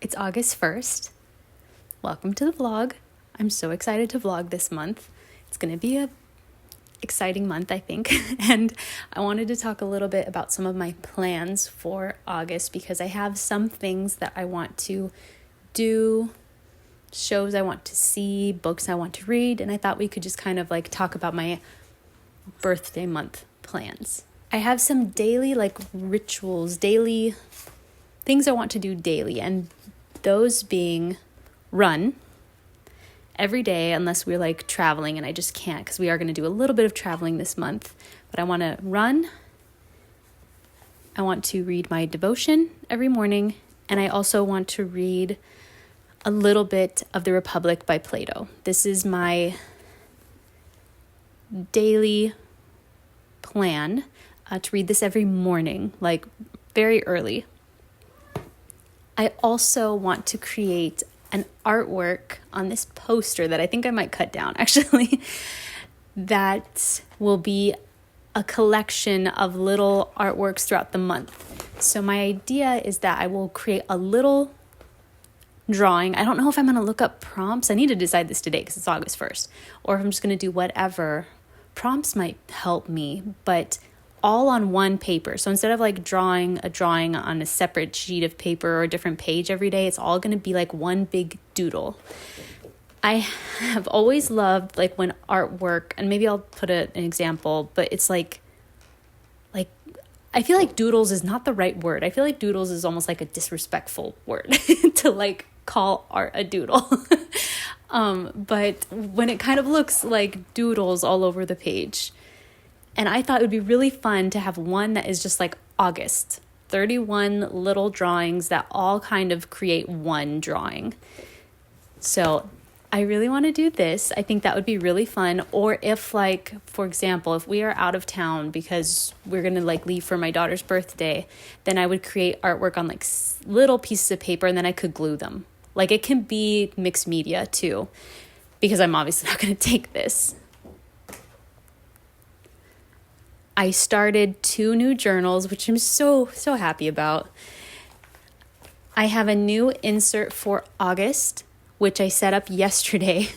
It's August 1st. Welcome to the vlog. I'm so excited to vlog this month. It's going to be a exciting month, I think. And I wanted to talk a little bit about some of my plans for August because I have some things that I want to do, shows I want to see, books I want to read, and I thought we could just kind of like talk about my birthday month plans. I have some daily rituals, daily things I want to do daily, and those being run every day unless we're like traveling, and I just can't because we are going to do a little bit of traveling this month. But I want to run. I want to read my devotion every morning, and I also want to read a little bit of The Republic by Plato. This is my daily plan to read this every morning, like very early. I also want to create an artwork on this poster that I think I might cut down, actually, that will be a collection of little artworks throughout the month. So my idea is that I will create a little drawing. I don't know if I'm going to look up prompts. I need to decide this today because it's August 1st. Or if I'm just going to do whatever. Prompts might help me, but all on one paper. So instead of like drawing a drawing on a separate sheet of paper or a different page every day, it's all going to be like one big doodle. I have always loved like when artwork, and maybe I'll put an example, but it's like I feel like doodles is not the right word. I feel like doodles is almost like a disrespectful word to like call art a doodle. But when it kind of looks like doodles all over the page. And I thought it would be really fun to have one that is just like August, 31 little drawings that all kind of create one drawing. So I really want to do this. I think that would be really fun. Or if like, for example, if we are out of town because we're going to like leave for my daughter's birthday, then I would create artwork on like little pieces of paper and then I could glue them. Like it can be mixed media too, because I'm obviously not going to take this. I started 2 new journals, which I'm so happy about. I have a new insert for August, which I set up yesterday.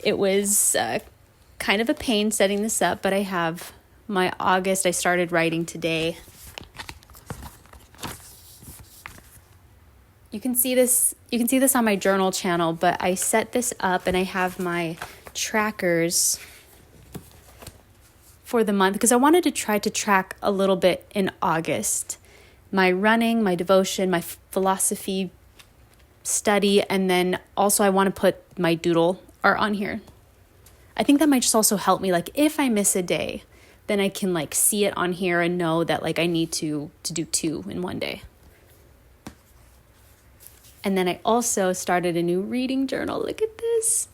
It was kind of a pain setting this up, but I have my August. I started writing today. You can see this on my journal channel, but I set this up and I have my trackers for the month because I wanted to try to track a little bit in August. My running, my devotion, my philosophy study, and then also I want to put my doodle art on here. I think that might just also help me, like if I miss a day, then I can like see it on here and know that like I need to do 2 in one day. And then I also started a new reading journal. Look at this.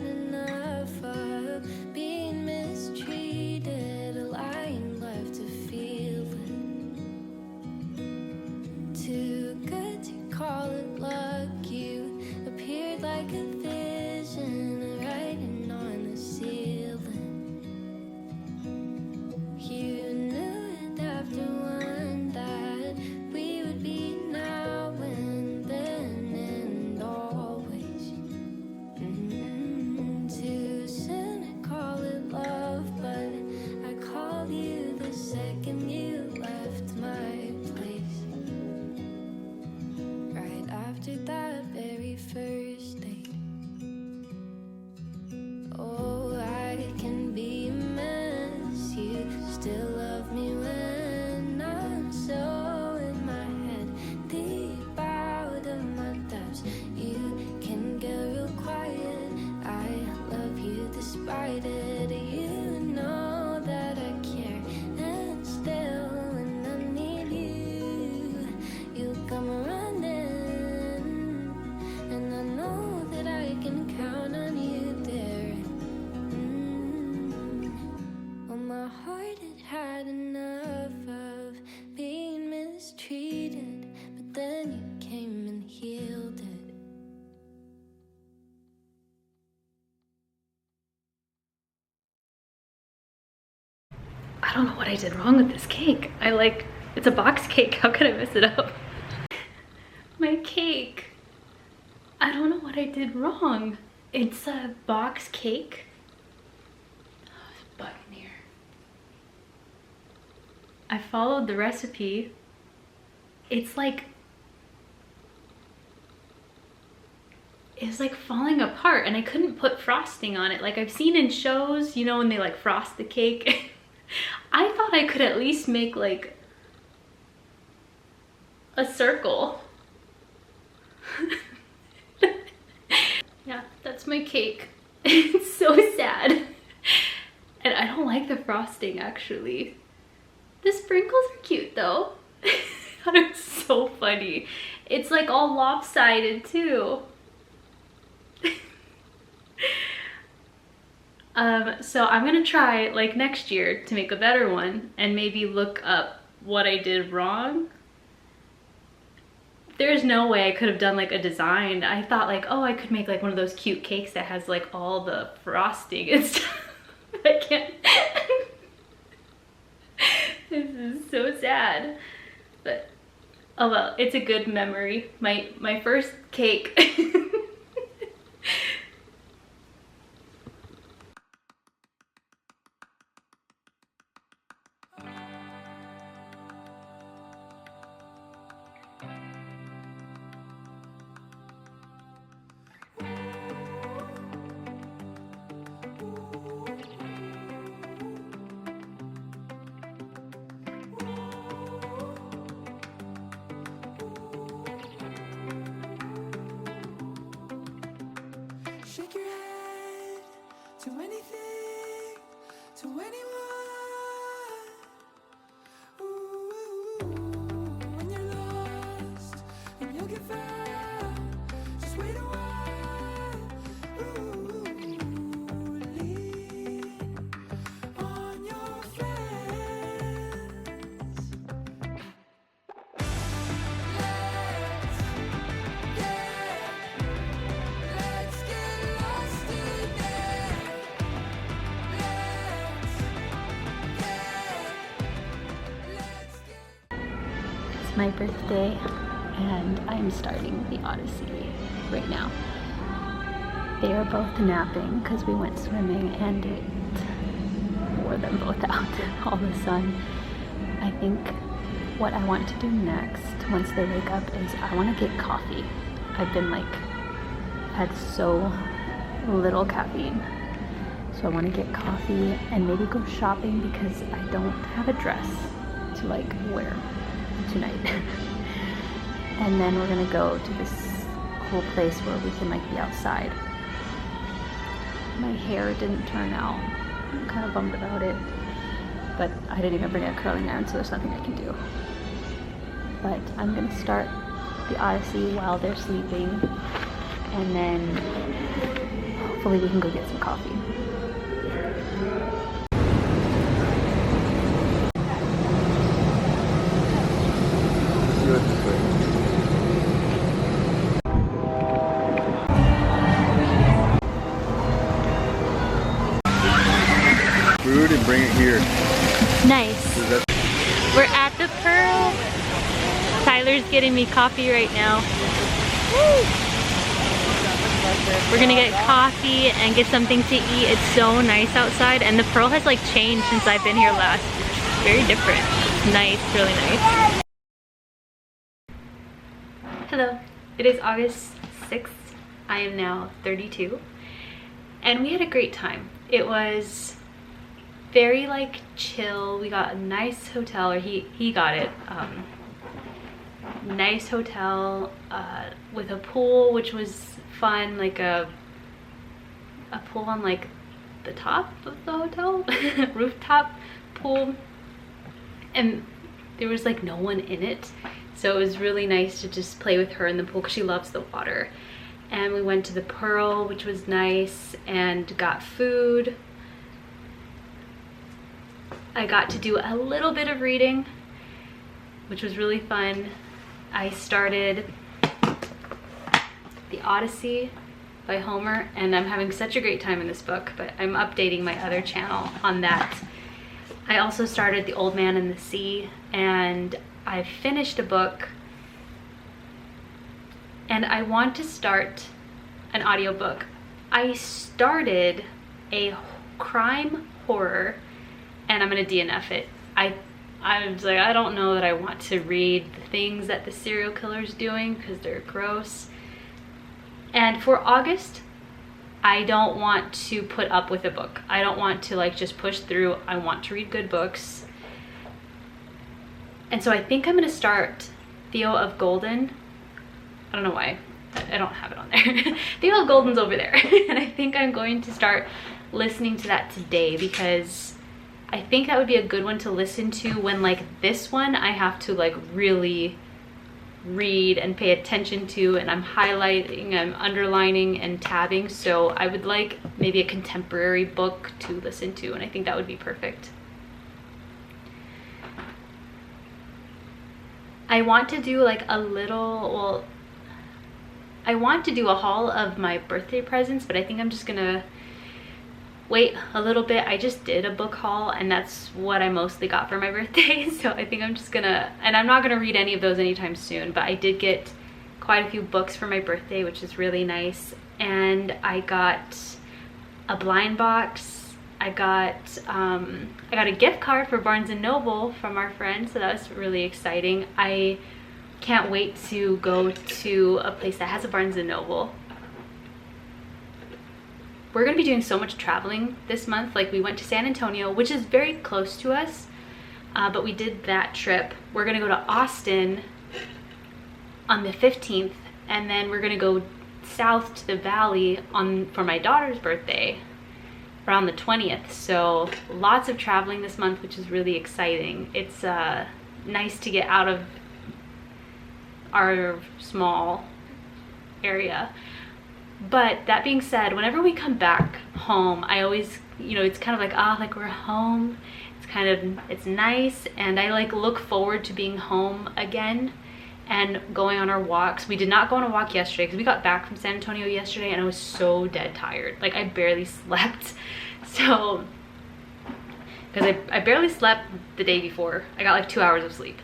had enough of being mistreated, lying left to feel it. Too good to call it luck, you appeared like a vision, writing on the ceiling. You knew it after one that we would be now and then and always. Too soon to call it love, but I called you the second you left my place. Right after that very first date. Oh, I can be a mess. You still love me when I'm so in my head, deep out of my depths. You can get real quiet. I love you despite it. You know that I care, and still when I need you, you come running, and I know that I can count on you there. Well, my heart had enough of being mistreated, but then you came and healed it. I don't know what I did wrong with this cake. It's a box cake. How could I mess it up? My cake. I don't know what I did wrong. It's a box cake. Oh, there's a bug in here. I followed the recipe. It's like falling apart, and I couldn't put frosting on it. Like I've seen in shows, you know, when they like frost the cake. I thought I could at least make like a circle. Yeah, that's my cake. It's so sad. And I don't like the frosting actually. The sprinkles are cute though. It's so funny. It's like all lopsided too. So I'm gonna try like next year to make a better one and maybe look up what I did wrong. There's no way I could have done like a design. I thought like, oh, I could make like one of those cute cakes that has like all the frosting and stuff. I can't. This is so sad. But oh well, it's a good memory. My first cake. Shake your head to anything, to anyone. Ooh, when you're lost and you'll get found, just wait a while. Ooh, lean on your friends. Let's get lost today. It's my birthday and I'm starting the Odyssey right now. They are both napping because we went swimming and it wore them both out, all the sun. I think what I want to do next once they wake up is I want to get coffee. I've been like, had so little caffeine. So I want to get coffee and maybe go shopping because I don't have a dress to like wear tonight. And then we're gonna go to this cool place where we can like be outside. My hair didn't turn out. I'm kind of bummed about it, but I didn't even bring a curling iron, so there's nothing I can do. But I'm gonna start the Odyssey while they're sleeping, and then hopefully we can go get some coffee. Food and bring it here. Nice. We're at the Pearl. Tyler's getting me coffee right now. Woo! We're gonna get coffee and get something to eat. It's so nice outside, and the Pearl has like changed since I've been here last. It's very different. It's nice, really nice. Hello, it is August 6th. I am now 32, and we had a great time. It was very like chill. We got a nice hotel, or he got it. Nice hotel with a pool, which was fun, like a pool on like the top of the hotel, rooftop pool, and there was like no one in it, so it was really nice to just play with her in the pool because she loves the water. And we went to the Pearl, which was nice, and got food. I got to do a little bit of reading, which was really fun. I started The Odyssey by Homer, and I'm having such a great time in this book, but I'm updating my other channel on that. I also started The Old Man and the Sea, and I finished a book, and I want to start an audiobook. I started a crime horror, and I'm gonna DNF it. I was like, I don't know that I want to read the things that the serial killer's doing because they're gross. And for August, I don't want to put up with a book. I don't want to like just push through. I want to read good books. And so I think I'm gonna start Theo of Golden. I don't know why. I don't have it on there. Theo of Golden's over there. And I think I'm going to start listening to that today because I think that would be a good one to listen to when like this one I have to like really read and pay attention to, and I'm highlighting, I'm underlining and tabbing. So I would like maybe a contemporary book to listen to, and I think that would be perfect. I want to do like a little, well, I want to do a haul of my birthday presents, but I think I'm just gonna wait a little bit. I just did a book haul, and that's what I mostly got for my birthday. So I think I'm just gonna, and I'm not gonna read any of those anytime soon, but I did get quite a few books for my birthday, which is really nice. And I got a blind box. I got a gift card for Barnes & Noble from our friend, so that was really exciting. I can't wait to go to a place that has a Barnes & Noble. We're gonna be doing so much traveling this month. Like, we went to San Antonio, which is very close to us, but we did that trip. We're gonna go to Austin on the 15th, and then we're gonna go south to the valley for my daughter's birthday around the 20th. So lots of traveling this month, which is really exciting. It's nice to get out of our small area. But that being said, whenever we come back home, I always, you know, it's kind of like, ah, like we're home. It's nice, and I like look forward to being home again and going on our walks. We did not go on a walk yesterday because we got back from San Antonio yesterday, and I was so dead tired. Like, I barely slept. So, because I barely slept the day before. I got like 2 hours of sleep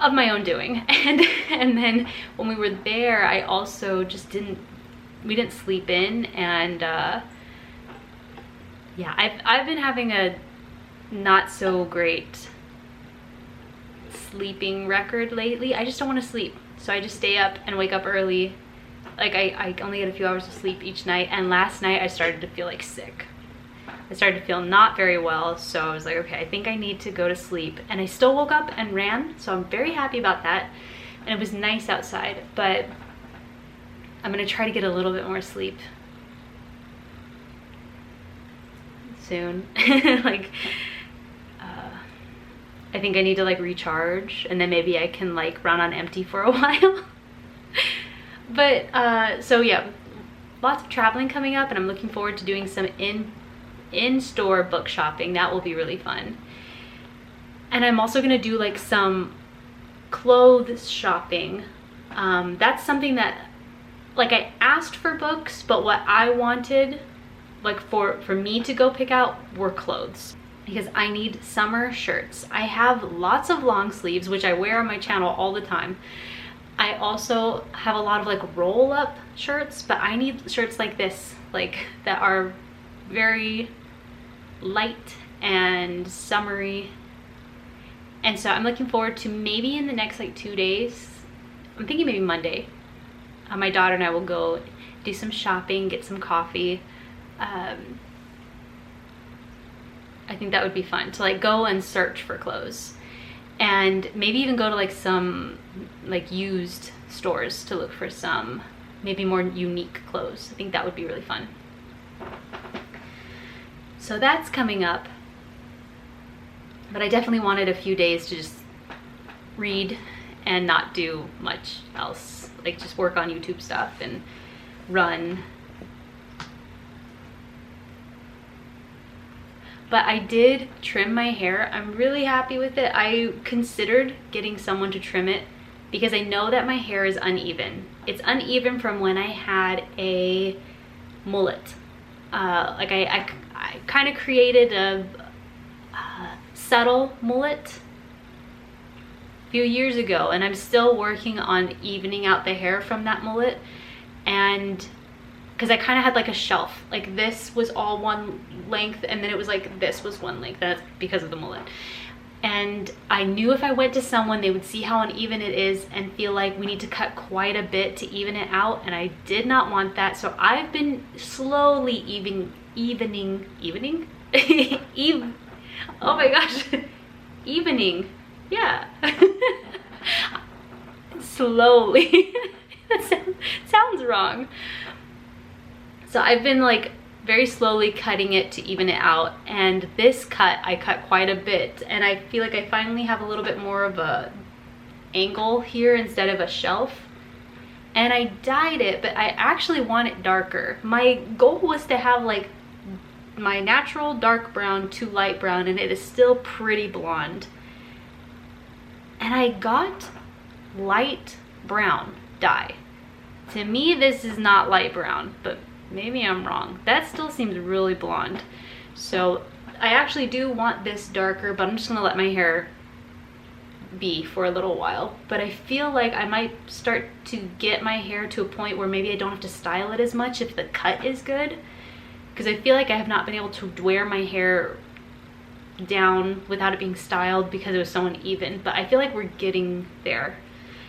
of my own doing, and then when we were there, I also just we didn't sleep in, and yeah, I've been having a not so great sleeping record lately. I just don't want to sleep, so I just stay up and wake up early. Like, I only get a few hours of sleep each night, and last night I started to feel like sick. I started to feel not very well, so I was like, okay, I think I need to go to sleep. And I still woke up and ran, so I'm very happy about that. And it was nice outside, but I'm gonna try to get a little bit more sleep soon. Like, I think I need to like recharge, and then maybe I can like run on empty for a while. But so yeah, lots of traveling coming up, and I'm looking forward to doing some in-store book shopping. That will be really fun. And I'm also gonna do like some clothes shopping. That's something that, like, I asked for books, but what I wanted, like, for me to go pick out were clothes, because I need summer shirts. I have lots of long sleeves, which I wear on my channel all the time. I also have a lot of like roll-up shirts, but I need shirts like this, like that are very light and summery. And so I'm looking forward to, maybe in the next like 2 days, I'm thinking maybe Monday, my daughter and I will go do some shopping, get some coffee. I think that would be fun to like go and search for clothes, and maybe even go to like some like used stores to look for some maybe more unique clothes. I think that would be really fun. So that's coming up, but I definitely wanted a few days to just read and not do much else, like just work on YouTube stuff and run. But I did trim my hair. I'm really happy with it. I considered getting someone to trim it because I know that my hair is uneven. It's uneven from when I had a mullet. Like I kind of created a subtle mullet a few years ago, and I'm still working on evening out the hair from that mullet. And because I kind of had like a shelf, like this was all one length, and then it was like this was one length. That's because of the mullet. And I knew if I went to someone, they would see how uneven it is and feel like we need to cut quite a bit to even it out, and I did not want that. So I've been slowly evening oh my gosh, evening, yeah. Slowly. That sounds wrong. So I've been like very slowly cutting it to even it out, and this cut I cut quite a bit, and I feel like I finally have a little bit more of a angle here instead of a shelf. And I dyed it, but I actually want it darker. My goal was to have like my natural dark brown to light brown, and it is still pretty blonde. And I got light brown dye. To me, this is not light brown, but maybe I'm wrong. That still seems really blonde. So I actually do want this darker, but I'm just gonna let my hair be for a little while. But I feel like I might start to get my hair to a point where maybe I don't have to style it as much if the cut is good, because I feel like I have not been able to wear my hair down without it being styled because it was so uneven. But I feel like we're getting there.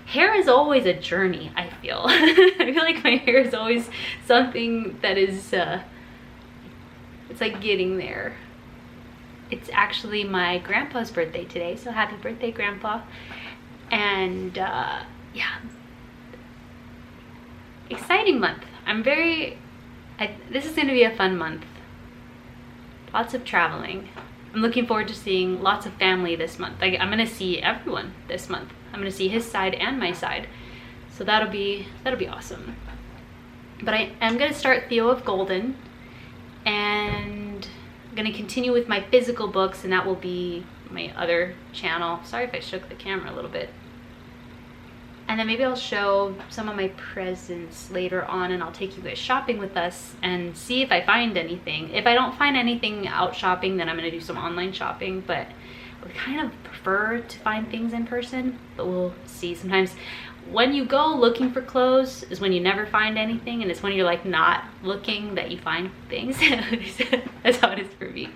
Hair is always a journey, I feel. I feel like my hair is always something that is, it's like getting there. It's actually my grandpa's birthday today, so happy birthday, Grandpa. And yeah, exciting month. This is gonna be a fun month. Lots of traveling. I'm looking forward to seeing lots of family this month. Like, I'm gonna see everyone this month. I'm gonna see his side and my side, so that'll be awesome. But I am gonna start Theo of Golden, and I'm gonna continue with my physical books, and that will be my other channel. Sorry if I shook the camera a little bit. And then maybe I'll show some of my presents later on, and I'll take you guys shopping with us and see if I find anything. If I don't find anything out shopping, then I'm gonna do some online shopping, but I would kind of prefer to find things in person, but we'll see. Sometimes when you go looking for clothes is when you never find anything, and it's when you're like not looking that you find things. That's how it is for me.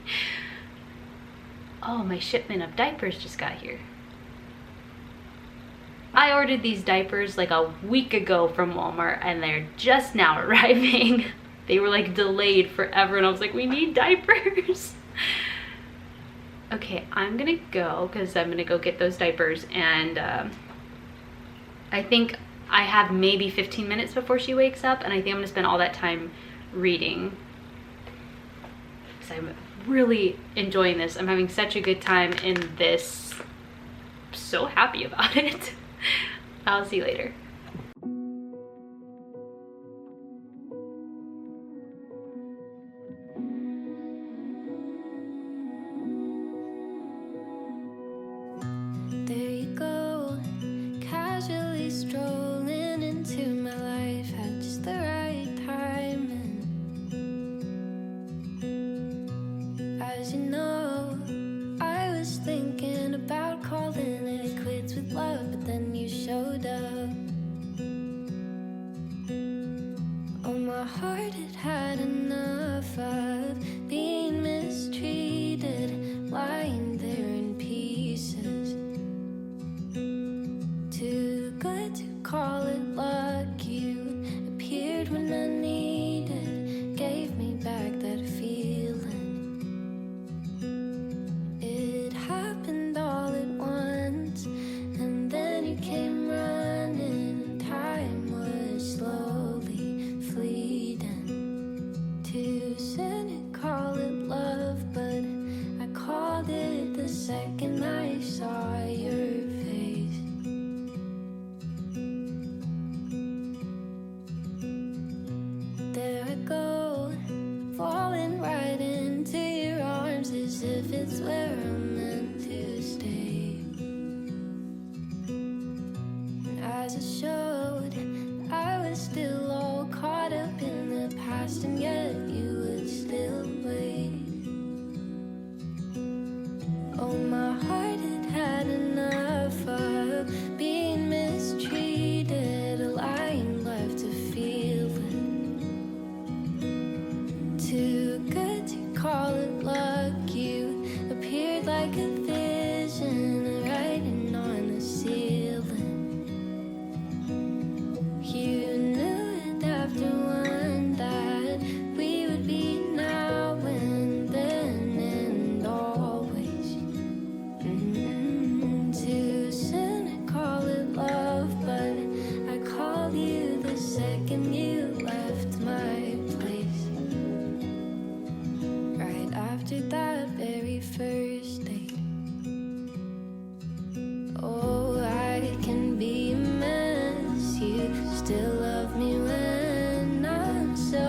Oh, my shipment of diapers just got here. I ordered these diapers like a week ago from Walmart, and they're just now arriving. They were like delayed forever, and I was like, we need diapers. Okay, I'm gonna go because I'm gonna go get those diapers, and I think I have maybe 15 minutes before she wakes up, and I think I'm gonna spend all that time reading because I'm really enjoying this. I'm having such a good time in this. I'm so happy about it. I'll see you later. 'cause you know I was thinking about calling it quits with love, but then you showed up. Oh, my heart had had enough of being mistreated, lying there in pieces. Too good to call it luck. You appeared when I needed, gave me back that feeling. It happened all at once, and then you came running. Time was slowly fleeting. Too soon to call it love, but I called it the second I saw your face. There I go, falling right into your arms as if it's where I'm meant to stay. And as it showed, I was still all caught up in the past, and yet you would still wait. Oh, my heart had had enough of being mistreated, a lying left to feel it. Too good to call it luck. You appeared like a vision, writing on the ceiling. You knew it after one that we would be now and then and always. Too soon to call it love, but I called you the second you left my place. Right after that very first date. Oh, I can be a mess. You still love me when I'm so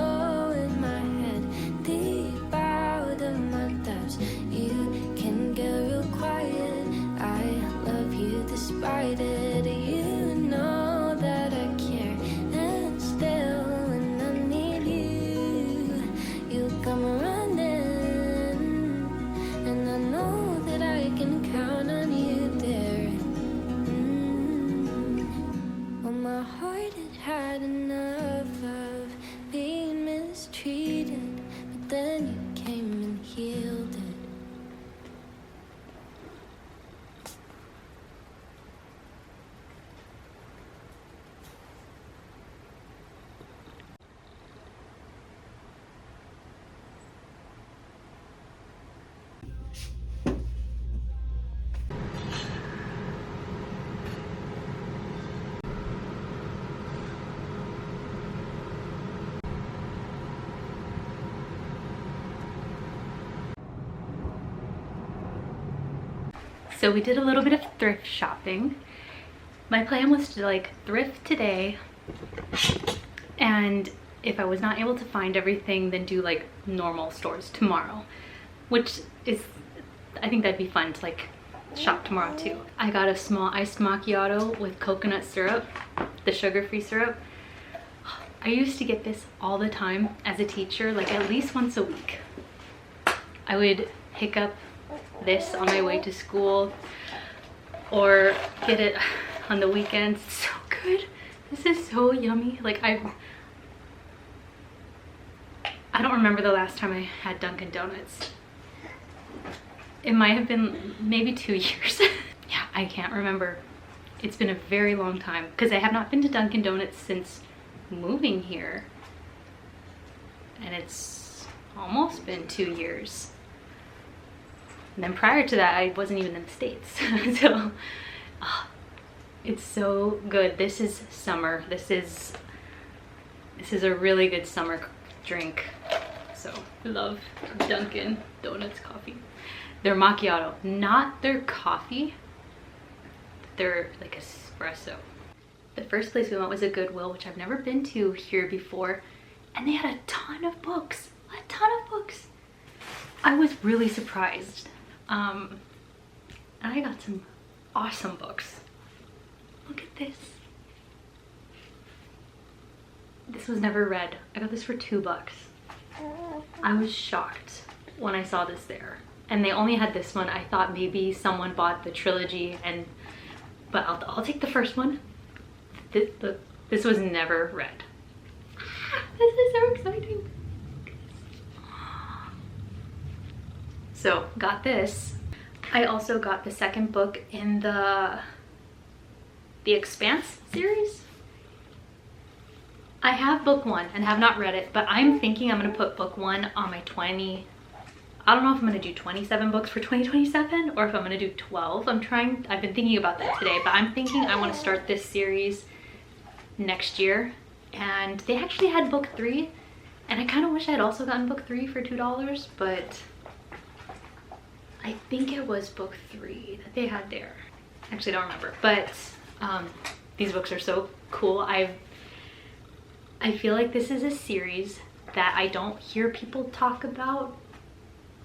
in my head, deep out of my depths. You can get real quiet. I love you despite it. You know that I care, and still when I need you, you come running, and I know that I can count on you there. Well, my heart had had enough of being mistreated, but then you came and healed it. So we did a little bit of thrift shopping. My plan was to like thrift today, and if I was not able to find everything, then do like normal stores tomorrow, which is, I think that'd be fun to like shop tomorrow too. I got a small iced macchiato with coconut syrup, the sugar-free syrup. I used to get this all the time as a teacher, like at least once a week. I would pick up this on my way to school or get it on the weekends. It's so good. This is so yummy. Like I don't remember the last time I had Dunkin' Donuts. It might have been maybe 2 years. Yeah, I can't remember. It's been a very long time because I have not been to Dunkin' Donuts since moving here, and it's almost been 2 years. And then prior to that, I wasn't even in the States. So it's so good. This is summer. This is a really good summer drink. So I love Dunkin' Donuts coffee. Their macchiato, not their coffee, their like espresso. The first place we went was a Goodwill, which I've never been to here before, and they had a ton of books. I was really surprised. And I got some awesome books. Look at this. This was never read. I got this for $2. I was shocked. when I saw this there. And they only had this one. I thought maybe someone bought the trilogy, but I'll take the first one. This was never read. This is so exciting. So got this. I also got the second book in the Expanse series. I have book 1 and have not read it, but I'm thinking I'm gonna put book 1 on my I don't know if I'm gonna do 27 books for 2027 or if I'm gonna do 12. I've been thinking about that today, but I'm thinking I wanna start this series next year. And they actually had book 3, and I kind of wish I had also gotten book 3 for $2, but I think it was book 3 that they had there. Actually, I don't remember, but these books are so cool. I feel like this is a series that I don't hear people talk about,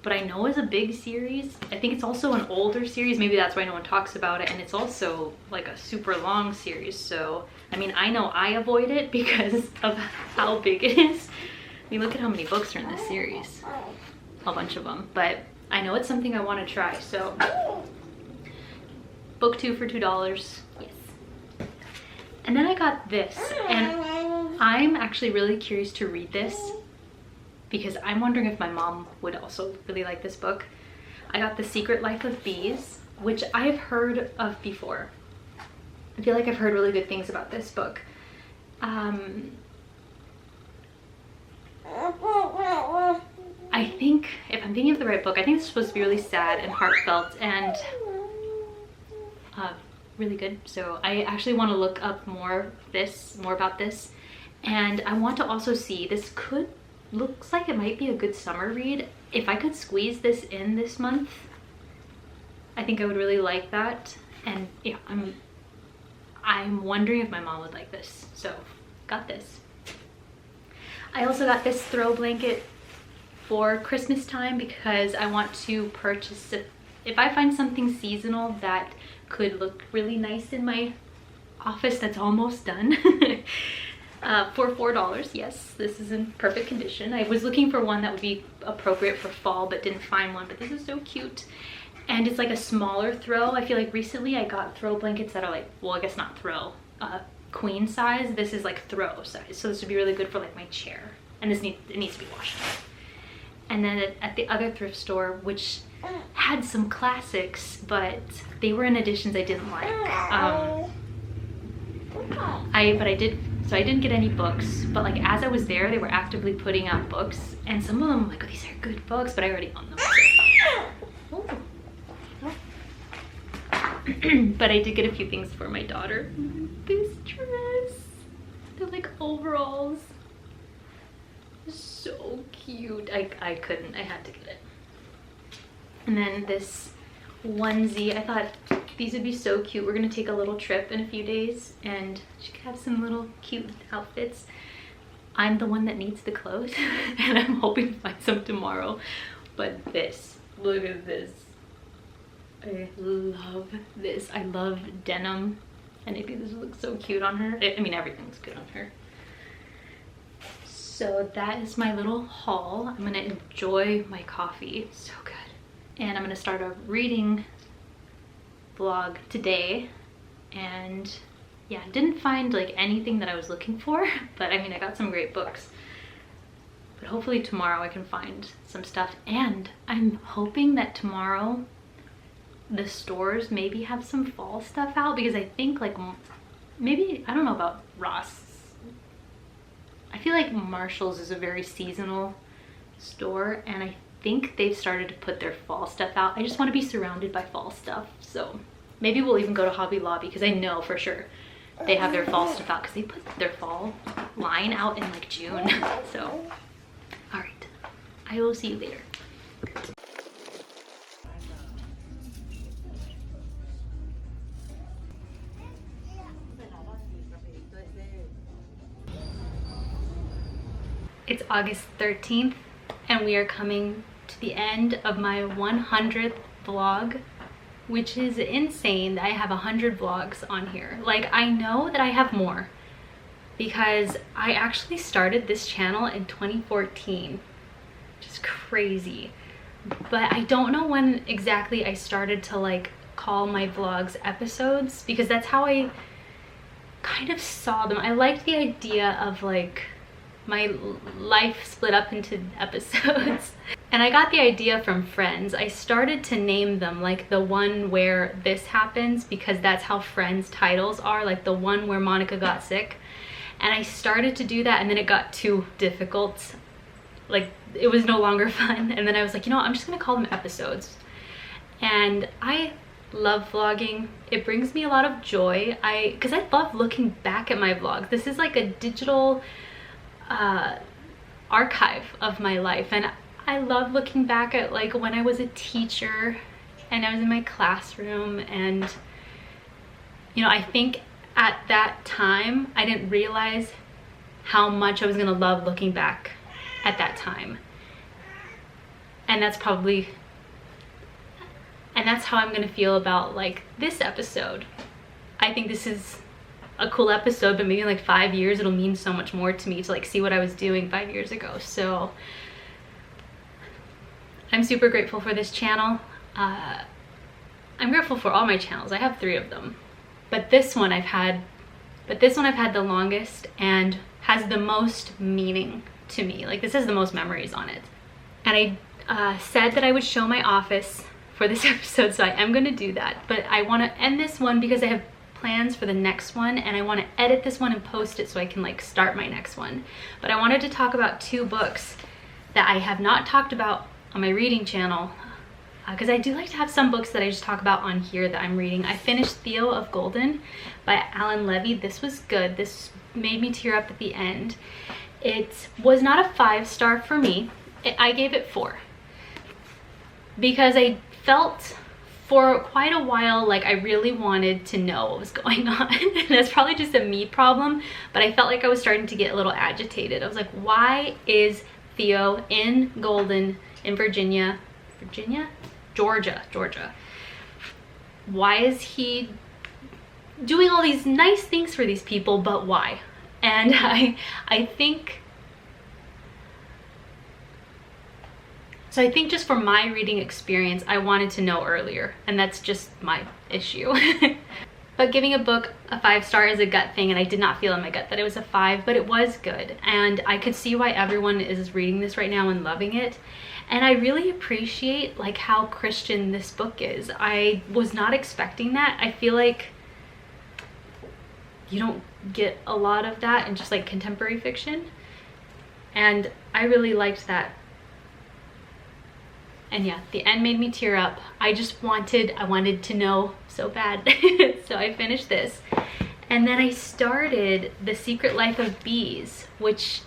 but I know is a big series. I think it's also an older series. Maybe that's why no one talks about it. And it's also like a super long series. So, I mean, I know I avoid it because of how big it is. I mean, look at how many books are in this series. A bunch of them. But I know it's something I want to try. So, book 2 for $2. Yes. And then I got this. And I'm actually really curious to read this, because I'm wondering if my mom would also really like this book. I got The Secret Life of Bees, which I've heard of before. I feel like I've heard really good things about this book. I think, if I'm thinking of the right book, I think it's supposed to be really sad and heartfelt and really good. So I actually want to look up more about this. And I want to also see, looks like it might be a good summer read. If I could squeeze this in this month, I think I would really like that. And yeah, I'm wondering if my mom would like this. So got this. I also got this throw blanket for Christmas time because I want to purchase it. If I find something seasonal that could look really nice in my office that's almost done. For $4. Yes, this is in perfect condition. I was looking for one that would be appropriate for fall but didn't find one, but this is so cute. And it's like a smaller throw. I feel like recently I got throw blankets that are like, well, I guess not throw, queen size. This is like throw size, so this would be really good for like my chair. And it needs to be washed. And then at the other thrift store, which had some classics, but they were in editions I didn't like. So I didn't get any books, but like as I was there, they were actively putting out books, and some of them I'm like, oh, these are good books, but I already own them. So. But I did get a few things for my daughter. This dress, they're like overalls. So cute. I couldn't, I had to get it. And then this onesie, I thought these would be so cute. We're gonna take a little trip in a few days and she could have some little cute outfits. I'm the one that needs the clothes and I'm hoping to find some tomorrow. But this, look at this. I love this. I love denim and I think this looks so cute on her. I mean, everything looks good on her. So that is my little haul. I'm gonna enjoy my coffee. So good. And I'm gonna start a reading vlog today. And yeah, didn't find like anything that I was looking for, but I mean, I got some great books. But hopefully tomorrow I can find some stuff. And I'm hoping that tomorrow the stores maybe have some fall stuff out, because I think like maybe, I don't know about Ross. I feel like Marshall's is a very seasonal store and I think they've started to put their fall stuff out. I just want to be surrounded by fall stuff. So maybe we'll even go to Hobby Lobby, because I know for sure they have their fall stuff out, because they put their fall line out in like June. So, all right, I will see you later. It's August 13th and we are coming to the end of my 100th vlog, which is insane that I have 100 vlogs on here. Like, I know that I have more because I actually started this channel in 2014, which is crazy. but I don't know when exactly I started to like call my vlogs episodes, because that's how I kind of saw them. I liked the idea of like my life split up into episodes. And I got the idea from friends. I started to name them, like the one where this happens, because that's how Friends titles are, like the one where Monica got sick. And I started to do that, and then it got too difficult. Like, it was no longer fun. And then I was like, you know what, I'm just gonna call them episodes. And I love vlogging. It brings me a lot of joy. Because I love looking back at my vlogs. This is like a digital archive of my life, and I love looking back at like when I was a teacher and I was in my classroom. And you know, I think at that time I didn't realize how much I was gonna love looking back at that time, and that's how I'm gonna feel about like this episode. I think this is a cool episode, but maybe in like 5 years it'll mean so much more to me to like see what I was doing 5 years ago. So I'm super grateful for this channel. I'm grateful for all my channels. I have 3 of them, but this one I've had the longest and has the most meaning to me. Like, this has the most memories on it. And I said that I would show my office for this episode, so I am gonna do that. But I wanna end this one because I have plans for the next one, and I want to edit this one and post it so I can like start my next one. But I wanted to talk about 2 books that I have not talked about on my reading channel, because I do like to have some books that I just talk about on here that I'm reading. I finished Theo of Golden by Alan Levy. This was good. This made me tear up at the end. It was not a 5-star for me. I gave it 4 because I felt for quite a while like I really wanted to know what was going on. And that's probably just a me problem, but I felt like I was starting to get a little agitated. I was like, why is Theo in Golden in Georgia? Why is he doing all these nice things for these people, but why? And I think just for my reading experience, I wanted to know earlier, and that's just my issue. But giving a book a 5-star is a gut thing, and I did not feel in my gut that it was a 5, but it was good. And I could see why everyone is reading this right now and loving it. And I really appreciate like how Christian this book is. I was not expecting that. I feel like you don't get a lot of that in just like contemporary fiction, and I really liked that. And yeah, the end made me tear up. I wanted to know so bad. So I finished this, and then I started The Secret Life of Bees, which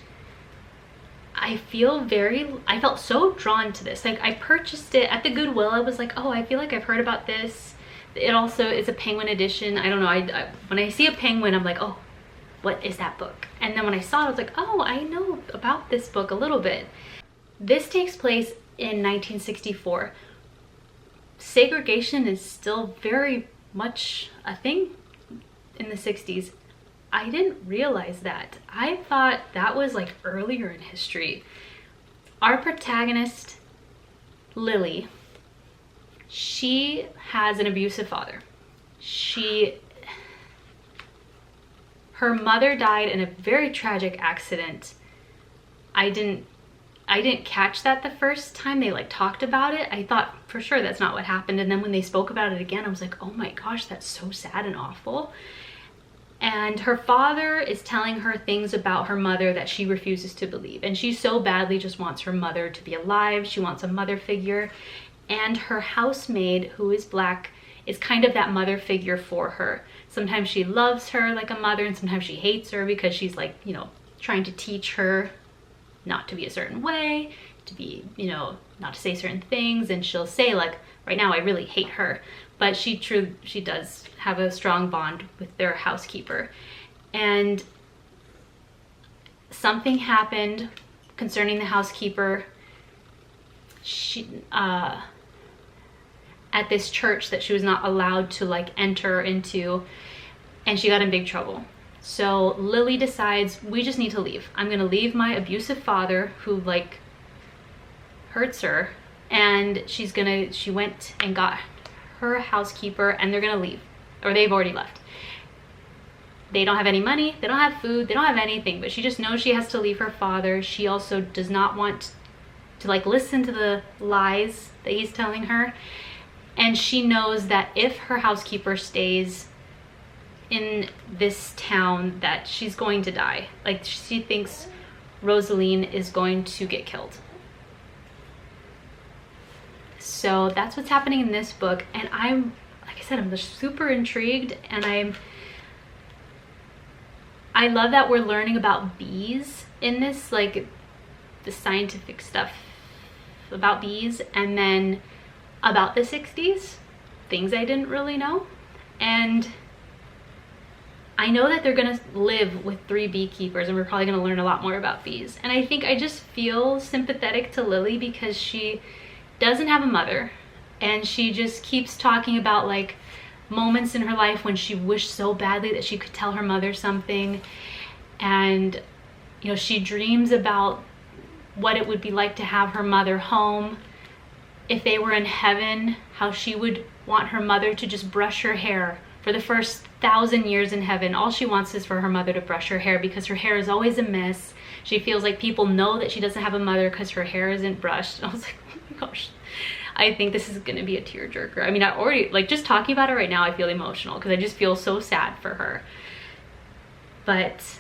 I felt so drawn to this. Like, I purchased it at the Goodwill. I was like, oh, I feel like I've heard about this. It also is a penguin edition. I don't know, when I see a penguin, I'm like, oh, what is that book? And then when I saw it, I was like, oh, I know about this book a little bit. This takes place in 1964. Segregation is still very much a thing in the 60s. I didn't realize that. I thought that was like earlier in history. Our protagonist, Lily, she has an abusive father. Her mother died in a very tragic accident. I didn't catch that the first time they like talked about it. I thought for sure that's not what happened, and then when they spoke about it again, I was like, oh my gosh, that's so sad and awful. And her father is telling her things about her mother that she refuses to believe, and she so badly just wants her mother to be alive. She wants a mother figure, and her housemaid, who is Black, is kind of that mother figure for her. Sometimes she loves her like a mother, and sometimes she hates her because she's like, you know, trying to teach her not to be a certain way, to be, you know, not to say certain things. And she'll say like, right now I really hate her, but she does have a strong bond with their housekeeper. And something happened concerning the housekeeper. She at this church that she was not allowed to like enter into, and she got in big trouble. So Lily decides, we just need to leave. I'm gonna leave my abusive father who like hurts her, and she went and got her housekeeper, and they're gonna leave, or they've already left. They don't have any money, they don't have food, they don't have anything, but she just knows she has to leave her father. She also does not want to like listen to the lies that he's telling her. And she knows that if her housekeeper stays in this town, that she's going to die. Like, she thinks Rosaline is going to get killed. So that's what's happening in this book. And I'm, like I said, I'm just super intrigued, and I love that we're learning about bees in this, like the scientific stuff about bees, and then about the 60s, things I didn't really know. And I know that they're gonna live with 3 beekeepers, and we're probably gonna learn a lot more about bees. And I think I just feel sympathetic to Lily because she doesn't have a mother, and she just keeps talking about like moments in her life when she wished so badly that she could tell her mother something. And you know, she dreams about what it would be like to have her mother home if they were in heaven, how she would want her mother to just brush her hair for the first 1,000 years in heaven. All she wants is for her mother to brush her hair because her hair is always a mess. She feels like people know that she doesn't have a mother because her hair isn't brushed. And I was like, oh my gosh, I think this is gonna be a tearjerker. I mean, I already, like, just talking about it right now, I feel emotional because I just feel so sad for her. But,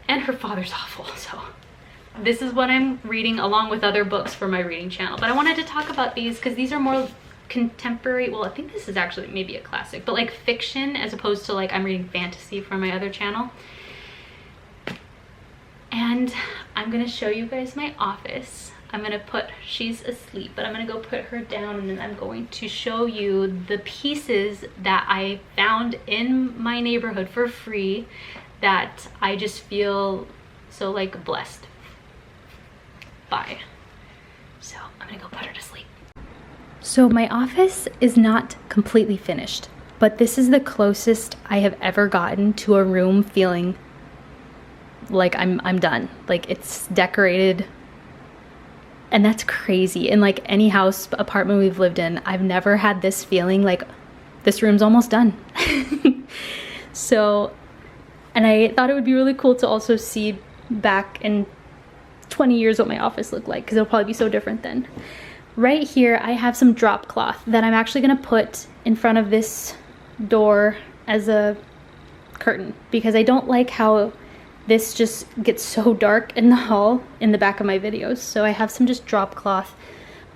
and her father's awful, so. This is what I'm reading along with other books for my reading channel. But I wanted to talk about these because these are more contemporary. Well, I think this is actually maybe a classic, but like fiction, as opposed to like I'm reading fantasy for my other channel. And I'm gonna show you guys my office. I'm gonna put, she's asleep, but I'm gonna go put her down, and then I'm going to show you the pieces that I found in my neighborhood for free that I just feel so like blessed by. So I'm gonna go put her to sleep. So my office is not completely finished, but this is the closest I have ever gotten to a room feeling like I'm done. Like, it's decorated, and that's crazy. In like any house, apartment we've lived in, I've never had this feeling like this room's almost done. So, and I thought it would be really cool to also see back in 20 years what my office looked like, because it'll probably be so different then. Right here I have some drop cloth that I'm actually gonna put in front of this door as a curtain, because I don't like how this just gets so dark in the hall in the back of my videos. So I have some just drop cloth,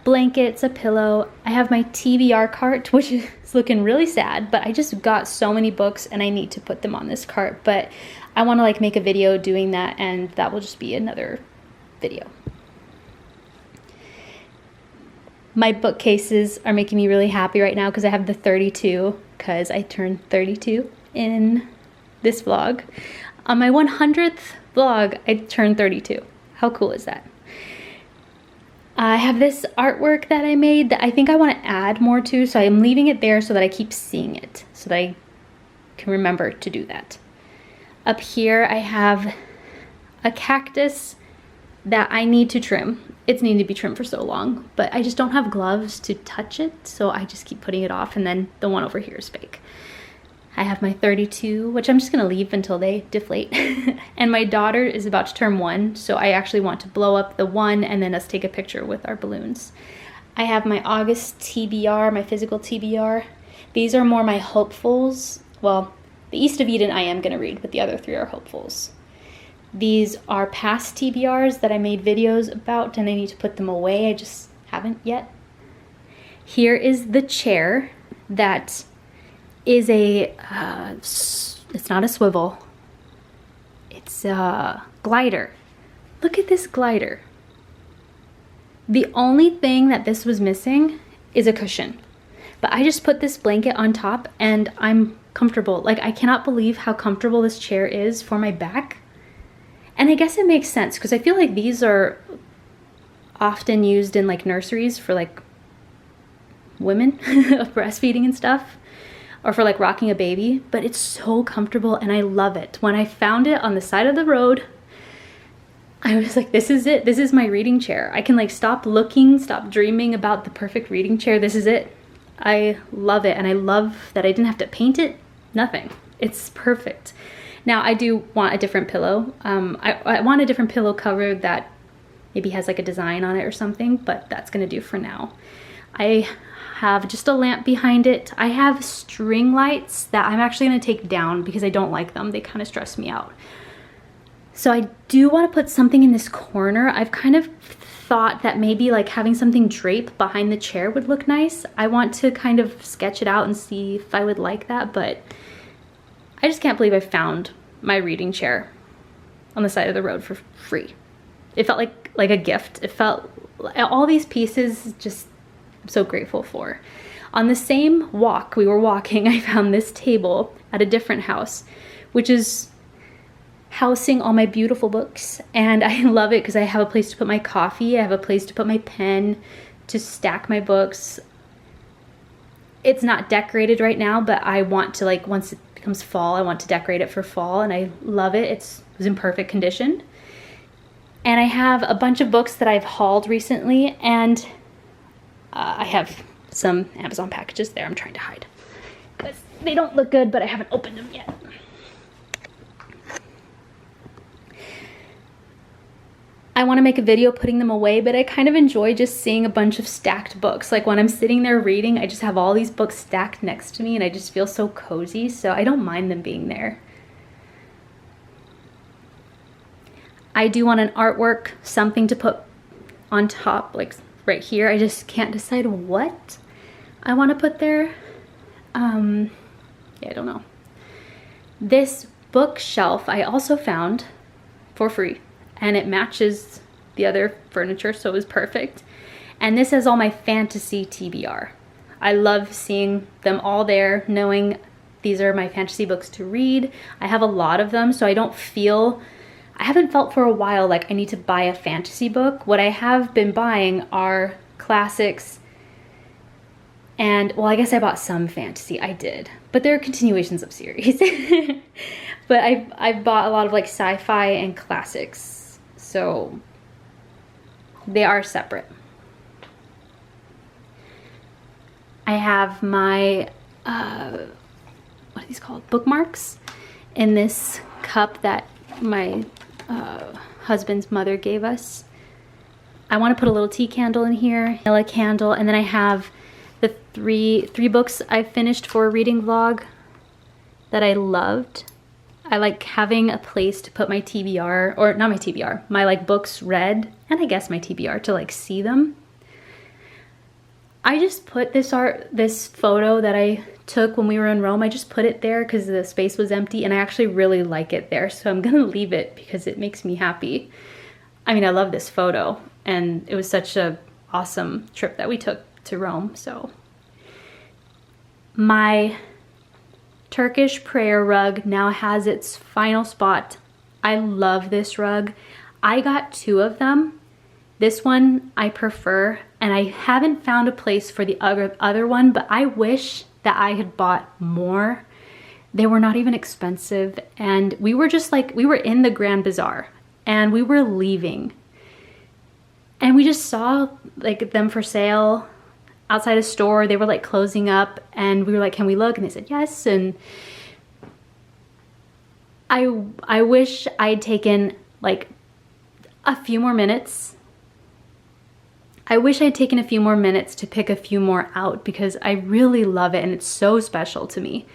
blankets, a pillow. I have my TBR cart, which is looking really sad, but I just got so many books and I need to put them on this cart. But I want to like make a video doing that, and that will just be another video. My bookcases are making me really happy right now because I have the 32, because I turned 32 in this vlog. On my 100th vlog, I turned 32. How cool is that? I have this artwork that I made that I think I want to add more to, so I'm leaving it there so that I keep seeing it, so that I can remember to do that. Up here I have a cactus that I need to trim. It's needed to be trimmed for so long, but I just don't have gloves to touch it, so I just keep putting it off, and then the one over here is fake. I have my 32, which I'm just gonna leave until they deflate. And my daughter is about to turn 1, so I actually want to blow up the 1 and then us take a picture with our balloons. I have my August TBR, my physical TBR. These are more my hopefuls. Well, the East of Eden I am gonna read, but the other 3 are hopefuls. These are past TBRs that I made videos about, and I need to put them away. I just haven't yet. Here is the chair that is a, it's not a swivel, it's a glider. Look at this glider. The only thing that this was missing is a cushion, but I just put this blanket on top and I'm comfortable. Like, I cannot believe how comfortable this chair is for my back. And I guess it makes sense because I feel like these are often used in like nurseries for like women breastfeeding and stuff, or for like rocking a baby, but it's so comfortable and I love it. When I found it on the side of the road, I was like, this is it. This is my reading chair. I can like stop looking, stop dreaming about the perfect reading chair. This is it. I love it. And I love that I didn't have to paint it. Nothing. It's perfect. Now I do want a different pillow. I want a different pillow cover that maybe has like a design on it or something, but that's gonna do for now. I have just a lamp behind it. I have string lights that I'm actually gonna take down because I don't like them. They kind of stress me out. So I do want to put something in this corner. I've kind of thought that maybe like having something drape behind the chair would look nice. I want to kind of sketch it out and see if I would like that, but I just can't believe I found my reading chair on the side of the road for free. It felt like a gift. It felt all these pieces, just I'm so grateful for. On the same walk we were walking, I found this table at a different house, which is housing all my beautiful books, and I love it because I have a place to put my coffee, I have a place to put my pen, to stack my books. It's not decorated right now, but I want to, like, once it becomes fall, I want to decorate it for fall, and I love it. It was in perfect condition. And I have a bunch of books that I've hauled recently, and I have some Amazon packages there I'm trying to hide. But they don't look good, but I haven't opened them yet. I want to make a video putting them away, but I kind of enjoy just seeing a bunch of stacked books. Like when I'm sitting there reading, I just have all these books stacked next to me and I just feel so cozy, so I don't mind them being there. I do want an artwork, something to put on top, like right here. I just can't decide what I want to put there. Yeah, I don't know. This bookshelf I also found for free, and it matches the other furniture, so it was perfect. And this has all my fantasy TBR. I love seeing them all there, knowing these are my fantasy books to read. I have a lot of them, so I haven't felt for a while like I need to buy a fantasy book. What I have been buying are classics, and well, I guess I bought some fantasy, I did, but they're continuations of series. But I've bought a lot of like sci-fi and classics. So they are separate. I have my, what are these called? Bookmarks in this cup that my husband's mother gave us. I want to put a little tea candle in here, vanilla candle, and then I have the three books I finished for a reading vlog that I loved. I like having a place to put my TBR, or not my TBR, my like books read, and I guess my TBR to like see them. I just put this photo that I took when we were in Rome, I just put it there because the space was empty, and I actually really like it there, so I'm gonna leave it because it makes me happy. I mean, I love this photo, and it was such a awesome trip that we took to Rome, so. My Turkish prayer rug now has its final spot. I love this rug. I got 2 of them. This one I prefer, and I haven't found a place for the other one, but I wish that I had bought more. They were not even expensive, and we were just like, we were in the Grand Bazaar and we were leaving, and we just saw like them for sale outside a store. They were like closing up, and we were like, can we look? And they said yes. And I wish I'd taken like a few more minutes. I wish I'd taken a few more minutes to pick a few more out, because I really love it and it's so special to me.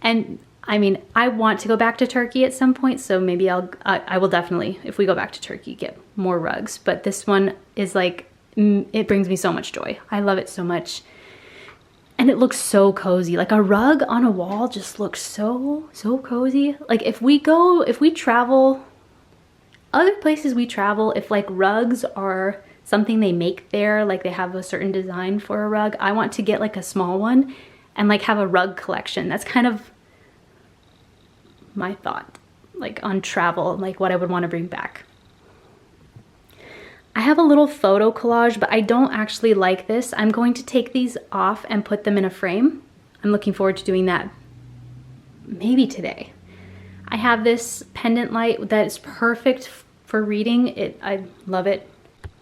And I mean, I want to go back to Turkey at some point, so maybe I will definitely, if we go back to Turkey, get more rugs. But this one is like, it brings me so much joy. I love it so much. And it looks so cozy. Like a rug on a wall just looks so cozy. Like if we travel, other places we travel, if like rugs are something they make there, like they have a certain design for a rug, I want to get like a small one and like have a rug collection. That's kind of my thought, like on travel, like what I would want to bring back. I have a little photo collage, but I don't actually like this. I'm going to take these off and put them in a frame. I'm looking forward to doing that maybe today. I have this pendant light that is perfect for reading. I love it.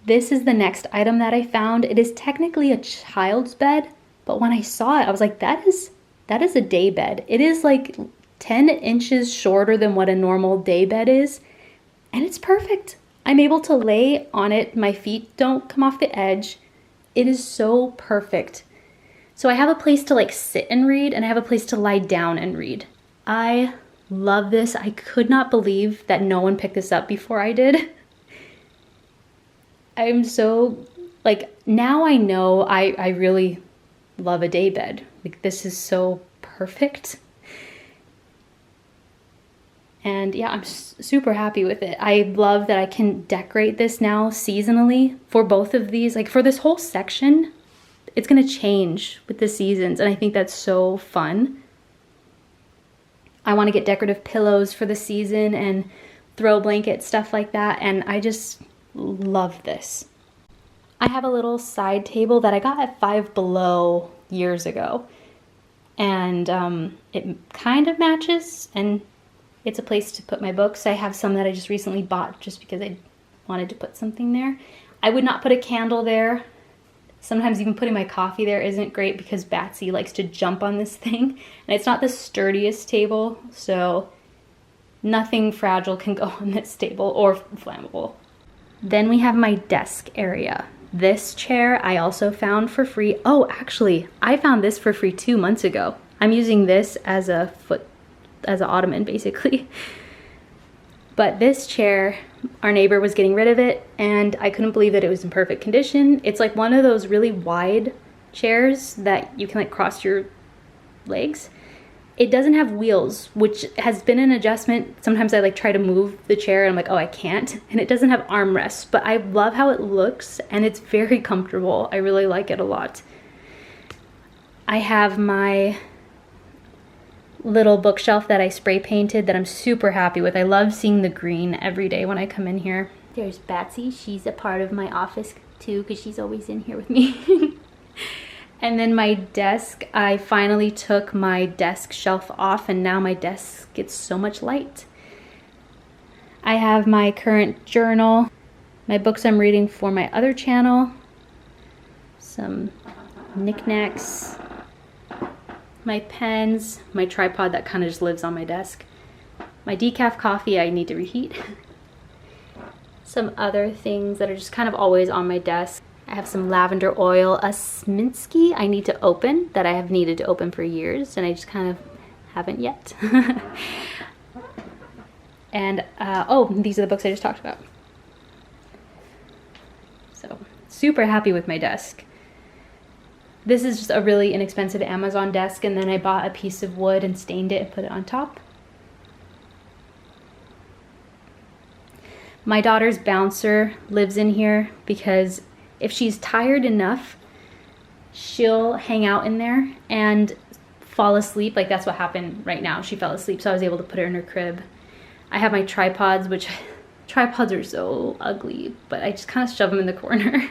This is the next item that I found. It is technically a child's bed, but when I saw it, I was like, that is a day bed. It is like 10 inches shorter than what a normal day bed is, and it's perfect. I'm able to lay on it. My feet don't come off the edge. It is so perfect. So I have a place to like sit and read, and I have a place to lie down and read. I love this. I could not believe that no one picked this up before I did. I'm so, like, now I know I really love a day bed. Like, this is so perfect. And yeah, I'm super happy with it. I love that I can decorate this now seasonally for both of these. Like, for this whole section, it's gonna change with the seasons, and I think that's so fun. I wanna get decorative pillows for the season and throw blankets, stuff like that, and I just love this. I have a little side table that I got at Five Below years ago, and it kind of matches, and it's a place to put my books. I have some that I just recently bought just because I wanted to put something there. I would not put a candle there. Sometimes even putting my coffee there isn't great because Batsy likes to jump on this thing, and it's not the sturdiest table, so nothing fragile can go on this table or flammable. Then we have my desk area. This chair I also found for free. Oh, actually, I found this for free 2 months ago. I'm using this as an ottoman, basically. But this chair, our neighbor was getting rid of it, and I couldn't believe that it was in perfect condition. It's like one of those really wide chairs that you can like cross your legs. It doesn't have wheels, which has been an adjustment. Sometimes I like try to move the chair and I'm like, oh, I can't. And it doesn't have armrests, but I love how it looks and it's very comfortable. I really like it a lot. I have my little bookshelf that I spray painted that I'm super happy with. I love seeing the green every day when I come in here. There's Batsy. She's a part of my office too because she's always in here with me. And then my desk, I finally took my desk shelf off and now my desk gets so much light. I have my current journal, my books I'm reading for my other channel, some knickknacks, my pens, my tripod that kind of just lives on my desk, my decaf coffee I need to reheat, some other things that are just kind of always on my desk. I have some lavender oil, a Sminsky I need to open that I have needed to open for years and I just kind of haven't yet. And oh, these are the books I just talked about. So super happy with my desk. This is just a really inexpensive Amazon desk, and then I bought a piece of wood and stained it and put it on top. My daughter's bouncer lives in here because if she's tired enough, she'll hang out in there and fall asleep. Like that's what happened right now. She fell asleep, so I was able to put her in her crib. I have my tripods, which tripods are so ugly, but I just kind of shove them in the corner.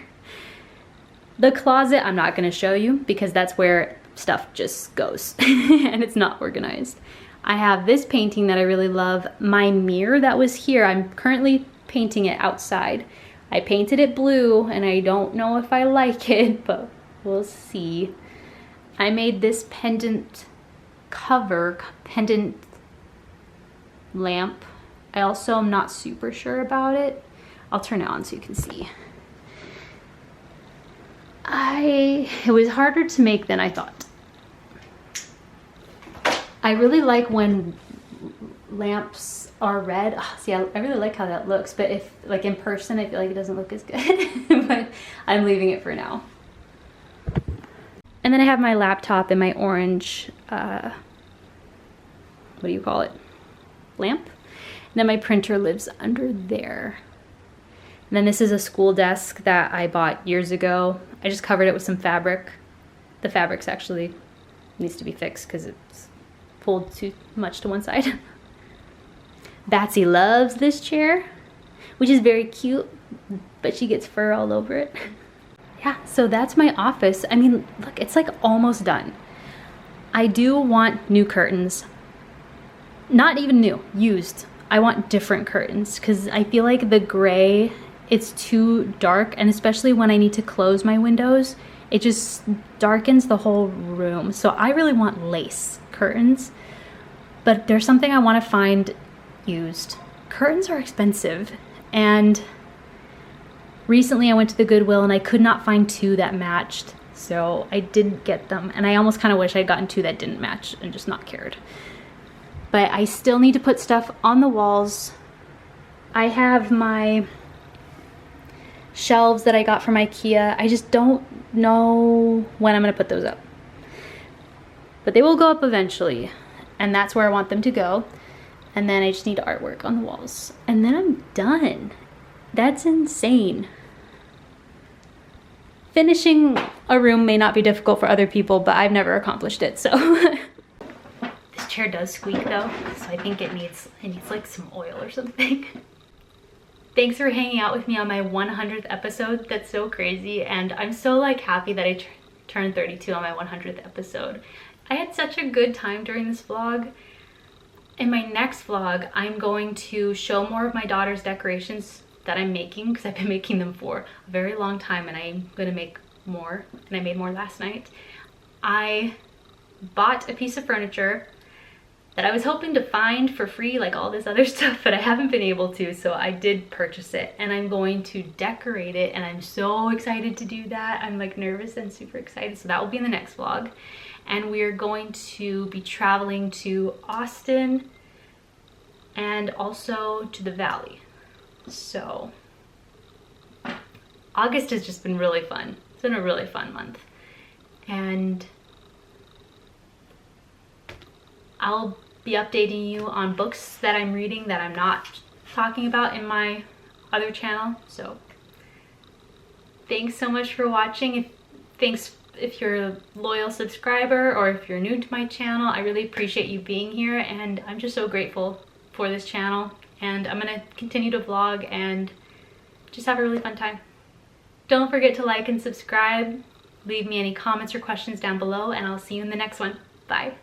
The closet I'm not going to show you because that's where stuff just goes and it's not organized. I have this painting that I really love. My mirror that was here, I'm currently painting it outside. I painted it blue and I don't know if I like it, but we'll see. I made this pendant lamp. I also am not super sure about it. I'll turn it on so you can see. It was harder to make than I thought. I really like when lamps are red. Oh, see, I really like how that looks, but if like in person, I feel like it doesn't look as good, but I'm leaving it for now. And then I have my laptop and my orange, what do you call it? Lamp. And then my printer lives under there. And then this is a school desk that I bought years ago. I just covered it with some fabric. The fabric's actually needs to be fixed because it's pulled too much to one side. Batsy loves this chair, which is very cute, but she gets fur all over it. Yeah, so that's my office. I mean, look, it's like almost done. I do want new curtains. Not even new, used. I want different curtains because I feel like the gray, it's too dark, and especially when I need to close my windows, it just darkens the whole room. So I really want lace curtains, but there's something I want to find used. Curtains are expensive, and recently I went to the Goodwill and I could not find two that matched, so I didn't get them, and I almost kind of wish I'd gotten two that didn't match and just not cared. But I still need to put stuff on the walls. I have my shelves that I got from IKEA. I just don't know when I'm gonna put those up, but they will go up eventually, and that's where I want them to go. And then I just need artwork on the walls, and then I'm done. That's insane. Finishing a room may not be difficult for other people, but I've never accomplished it, so. This chair does squeak though, so I think it needs like some oil or something. Thanks for hanging out with me on my 100th episode. That's so crazy, and I'm so like happy that I turned 32 on my 100th episode. I had such a good time during this vlog. In my next vlog, I'm going to show more of my daughter's decorations that I'm making, because I've been making them for a very long time, and I'm gonna make more, and I made more last night. I bought a piece of furniture that I was hoping to find for free, like all this other stuff, but I haven't been able to, so I did purchase it, and I'm going to decorate it, and I'm so excited to do that. I'm like nervous and super excited, so that will be in the next vlog. And we're going to be traveling to Austin and also to the Valley. So August has just been really fun. It's been a really fun month, and I'll be updating you on books that I'm reading that I'm not talking about in my other channel. So thanks so much for watching. Thanks if you're a loyal subscriber, or if you're new to my channel. I really appreciate you being here, and I'm just so grateful for this channel, and I'm gonna continue to vlog and just have a really fun time. Don't forget to like and subscribe. Leave me any comments or questions down below, and I'll see you in the next one. Bye.